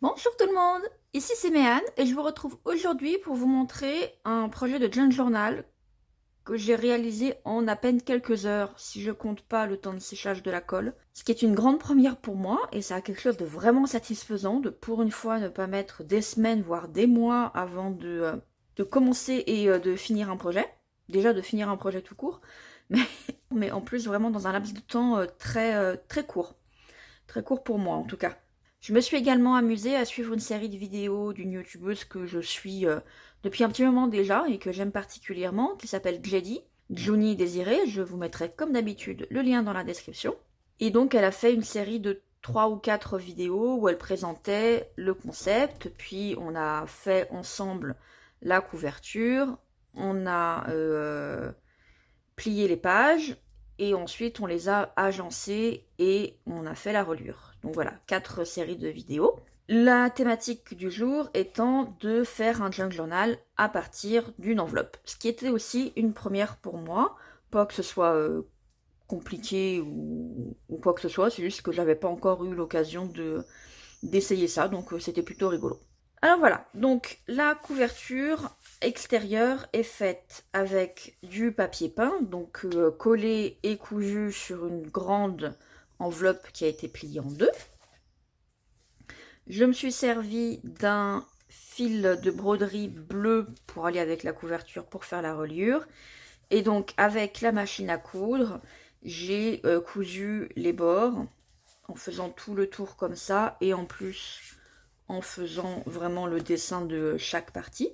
Bonjour tout le monde, ici c'est Méane et je vous retrouve aujourd'hui pour vous montrer un projet de junk journal que j'ai réalisé en à peine quelques heures, si je compte pas le temps de séchage de la colle. Ce qui est une grande première pour moi et ça a quelque chose de vraiment satisfaisant de pour une fois ne pas mettre des semaines voire des mois avant de commencer et de finir un projet. Déjà de finir un projet tout court, mais, mais en plus vraiment dans un laps de temps très court. Très court pour moi en tout cas. Je me suis également amusée à suivre une série de vidéos d'une youtubeuse que je suis depuis un petit moment déjà et que j'aime particulièrement, qui s'appelle Jedi, Juni Désiré. Je vous mettrai comme d'habitude le lien dans la description. Et donc elle a fait une série de 3 ou 4 vidéos où elle présentait le concept, puis on a fait ensemble la couverture, on a plié les pages, et ensuite on les a agencées et on a fait la reliure. Donc voilà, 4 séries de vidéos. La thématique du jour étant de faire un junk journal à partir d'une enveloppe. Ce qui était aussi une première pour moi, pas que ce soit compliqué ou quoi que ce soit, c'est juste que j'avais pas encore eu l'occasion d'essayer ça, donc c'était plutôt rigolo. Alors voilà, donc la couverture extérieure est faite avec du papier peint, donc collé et cousu sur une grande enveloppe qui a été pliée en deux. Je me suis servi d'un fil de broderie bleu pour aller avec la couverture pour faire la reliure. Et donc avec la machine à coudre, j'ai cousu les bords en faisant tout le tour comme ça et en plus en faisant vraiment le dessin de chaque partie.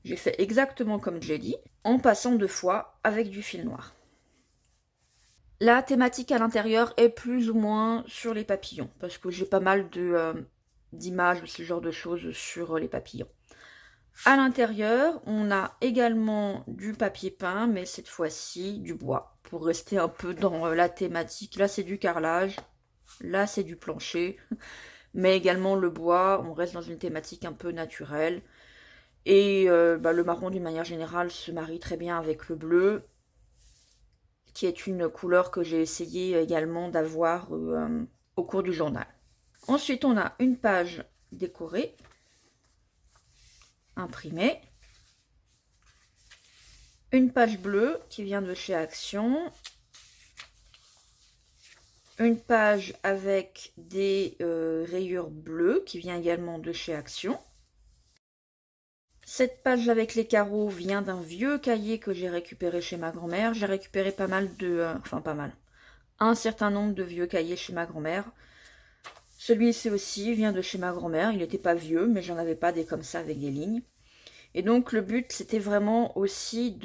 J'ai fait exactement comme j'ai dit, en passant 2 fois avec du fil noir. La thématique à l'intérieur est plus ou moins sur les papillons, parce que j'ai pas mal d'images ou ce genre de choses sur les papillons. À l'intérieur, on a également du papier peint, mais cette fois-ci du bois, pour rester un peu dans la thématique. Là, c'est du carrelage, là, c'est du plancher, mais également le bois, on reste dans une thématique un peu naturelle. Et le marron, d'une manière générale, se marie très bien avec le bleu, qui est une couleur que j'ai essayé également d'avoir au cours du journal. Ensuite, on a une page décorée, imprimée, une page bleue qui vient de chez Action, une page avec des rayures bleues qui vient également de chez Action. Cette page avec les carreaux vient d'un vieux cahier que j'ai récupéré chez ma grand-mère. J'ai récupéré pas mal enfin pas mal, un certain nombre de vieux cahiers chez ma grand-mère. Celui-ci aussi vient de chez ma grand-mère. Il n'était pas vieux, mais j'en avais pas des comme ça avec des lignes. Et donc le but, c'était vraiment aussi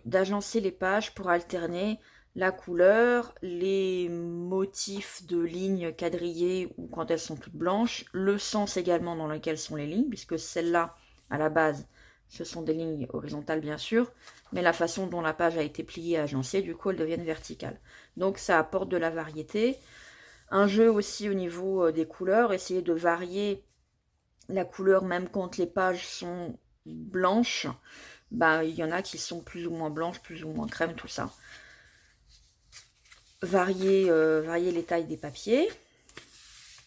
d'agencer les pages pour alterner la couleur, les motifs de lignes quadrillées ou quand elles sont toutes blanches, le sens également dans lequel sont les lignes, puisque celles-là, à la base, ce sont des lignes horizontales bien sûr, mais la façon dont la page a été pliée et agencée, du coup, elles deviennent verticales. Donc ça apporte de la variété. Un jeu aussi au niveau des couleurs, essayer de varier la couleur même quand les pages sont blanches. Il y en a qui sont plus ou moins blanches, plus ou moins crème, tout ça. Varier les tailles des papiers.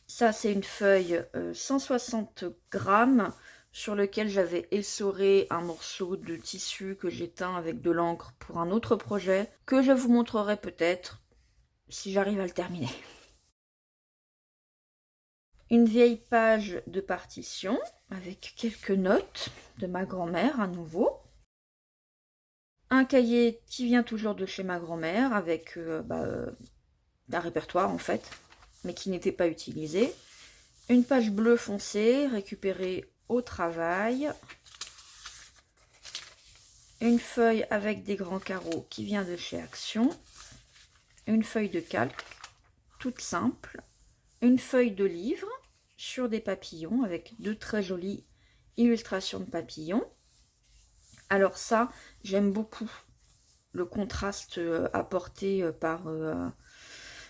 Ça, c'est une feuille 160 grammes sur lequel j'avais essoré un morceau de tissu que j'ai teint avec de l'encre pour un autre projet que je vous montrerai peut-être si j'arrive à le terminer. Une vieille page de partition avec quelques notes de ma grand-mère à nouveau. Un cahier qui vient toujours de chez ma grand-mère avec un répertoire en fait, mais qui n'était pas utilisé. Une page bleue foncée récupérée au travail. Une feuille avec des grands carreaux qui vient de chez Action. Une feuille de calque toute simple. Une feuille de livre sur des papillons avec de très jolies illustrations de papillons. Alors ça, j'aime beaucoup le contraste apporté par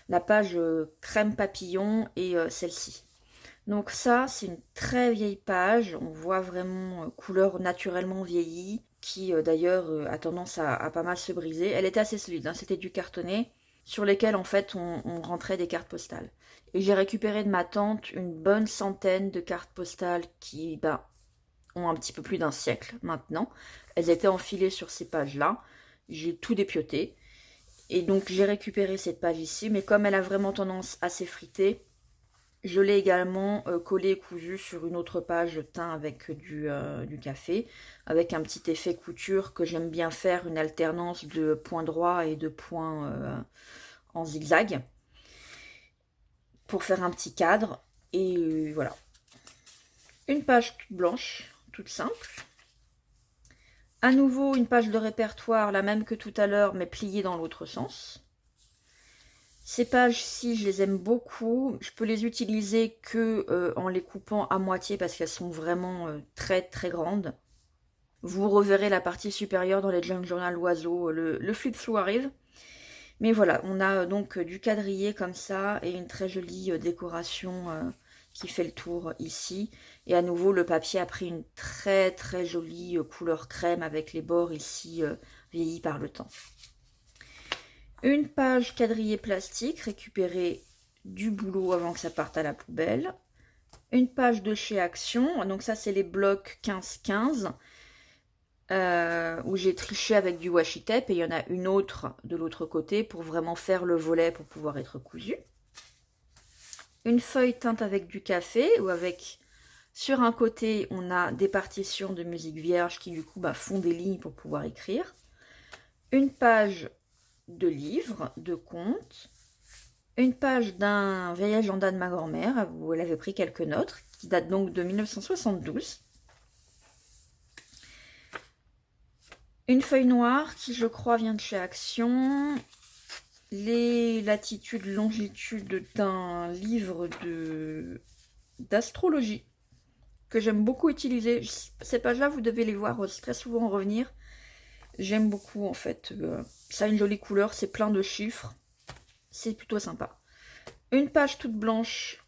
la page crème papillon et celle-ci. Donc ça, c'est une très vieille page. On voit vraiment couleur naturellement vieillie, qui d'ailleurs a tendance à pas mal se briser. Elle était assez solide, hein, c'était du cartonné. sur lesquels en fait on rentrait des cartes postales. Et j'ai récupéré de ma tante une bonne centaine de cartes postales qui ont un petit peu plus d'un siècle maintenant. Elles étaient enfilées sur ces pages-là. J'ai tout dépioté. Et donc j'ai récupéré cette page ici, mais comme elle a vraiment tendance à s'effriter, je l'ai également collée et cousue sur une autre page teint avec du café, avec un petit effet couture que j'aime bien faire, une alternance de points droits et de points en zigzag, pour faire un petit cadre. Et voilà. Une page toute blanche, toute simple. À nouveau, une page de répertoire, la même que tout à l'heure, mais pliée dans l'autre sens. Ces pages-ci, je les aime beaucoup. Je peux les utiliser que en les coupant à moitié parce qu'elles sont vraiment très très grandes. Vous reverrez la partie supérieure dans les Junk Journal oiseaux. Le flip through arrive. Mais voilà, on a donc du quadrillé comme ça et une très jolie décoration qui fait le tour ici. Et à nouveau, le papier a pris une très très jolie couleur crème avec les bords ici vieillis par le temps. Une page quadrillée plastique récupérée du boulot avant que ça parte à la poubelle. Une page de chez Action, donc ça c'est les blocs 15-15 où j'ai triché avec du washi tape et il y en a une autre de l'autre côté pour vraiment faire le volet pour pouvoir être cousu. Une feuille teinte avec du café ou avec sur un côté on a des partitions de musique vierge qui du coup font des lignes pour pouvoir écrire. Une page de livres, de contes, une page d'un vieil agenda de ma grand-mère, où elle avait pris quelques notes, qui date donc de 1972. Une feuille noire qui, je crois, vient de chez Action. Les latitudes, longitudes d'un livre d'astrologie que j'aime beaucoup utiliser. Ces pages-là, vous devez les voir très souvent revenir. J'aime beaucoup en fait. Ça a une jolie couleur, c'est plein de chiffres. C'est plutôt sympa. Une page toute blanche,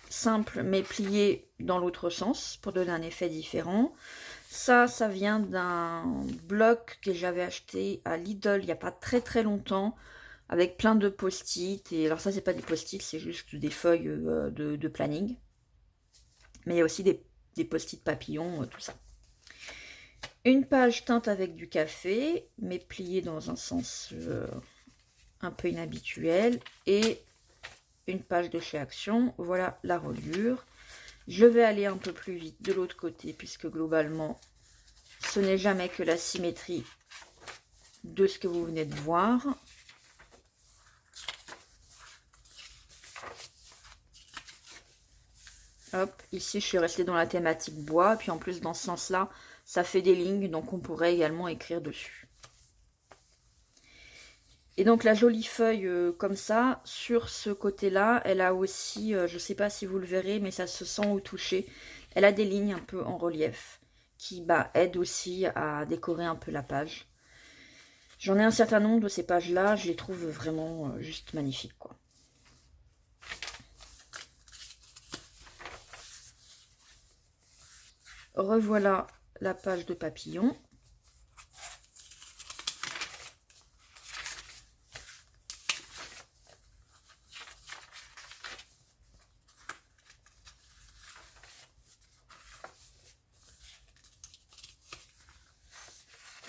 simple, mais pliée dans l'autre sens pour donner un effet différent. Ça vient d'un bloc que j'avais acheté à Lidl il n'y a pas très très longtemps, avec plein de post-it. Et alors ça, c'est pas des post-it, c'est juste des feuilles de planning. Mais il y a aussi des post-it papillons, tout ça. Une page teinte avec du café, mais pliée dans un sens un peu inhabituel. Et une page de chez Action. Voilà la reliure. Je vais aller un peu plus vite de l'autre côté, puisque globalement, ce n'est jamais que la symétrie de ce que vous venez de voir. Hop, ici je suis restée dans la thématique bois, puis en plus dans ce sens-là, ça fait des lignes, donc on pourrait également écrire dessus. Et donc la jolie feuille comme ça, sur ce côté-là, elle a aussi, je ne sais pas si vous le verrez, mais ça se sent au toucher. Elle a des lignes un peu en relief, qui aident aussi à décorer un peu la page. J'en ai un certain nombre de ces pages-là, je les trouve vraiment juste magnifiques, quoi. Revoilà la page de papillon.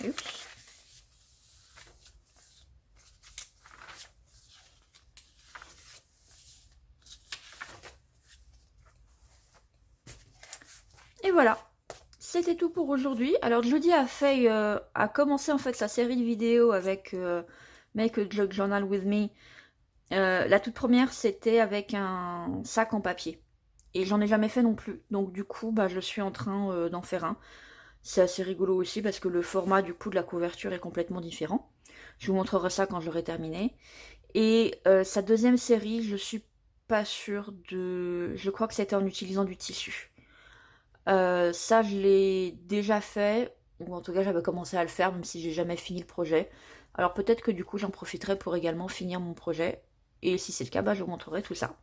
Oups. Et voilà. C'était tout pour aujourd'hui. Alors Jody a commencé en fait sa série de vidéos avec Make a Junk Journal with Me. La toute première c'était avec un sac en papier. Et j'en ai jamais fait non plus. Donc du coup je suis en train d'en faire un. C'est assez rigolo aussi parce que le format du coup de la couverture est complètement différent. Je vous montrerai ça quand j'aurai terminé. Et sa deuxième série, je suis pas sûre de... Je crois que c'était en utilisant du tissu. Ça, je l'ai déjà fait, ou en tout cas, j'avais commencé à le faire, même si j'ai jamais fini le projet. Alors peut-être que du coup, j'en profiterai pour également finir mon projet. Et si c'est le cas, je vous montrerai tout ça.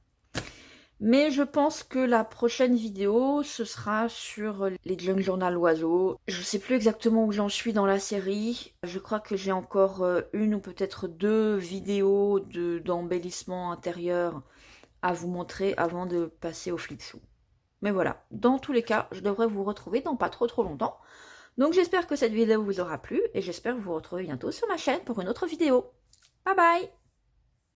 Mais je pense que la prochaine vidéo, ce sera sur les Junk Journal oiseaux. Je sais plus exactement où j'en suis dans la série. Je crois que j'ai encore une ou peut-être deux vidéos d'embellissement intérieur à vous montrer avant de passer au flipsou. Mais voilà, dans tous les cas, je devrais vous retrouver dans pas trop longtemps. Donc j'espère que cette vidéo vous aura plu et j'espère vous retrouver bientôt sur ma chaîne pour une autre vidéo. Bye bye!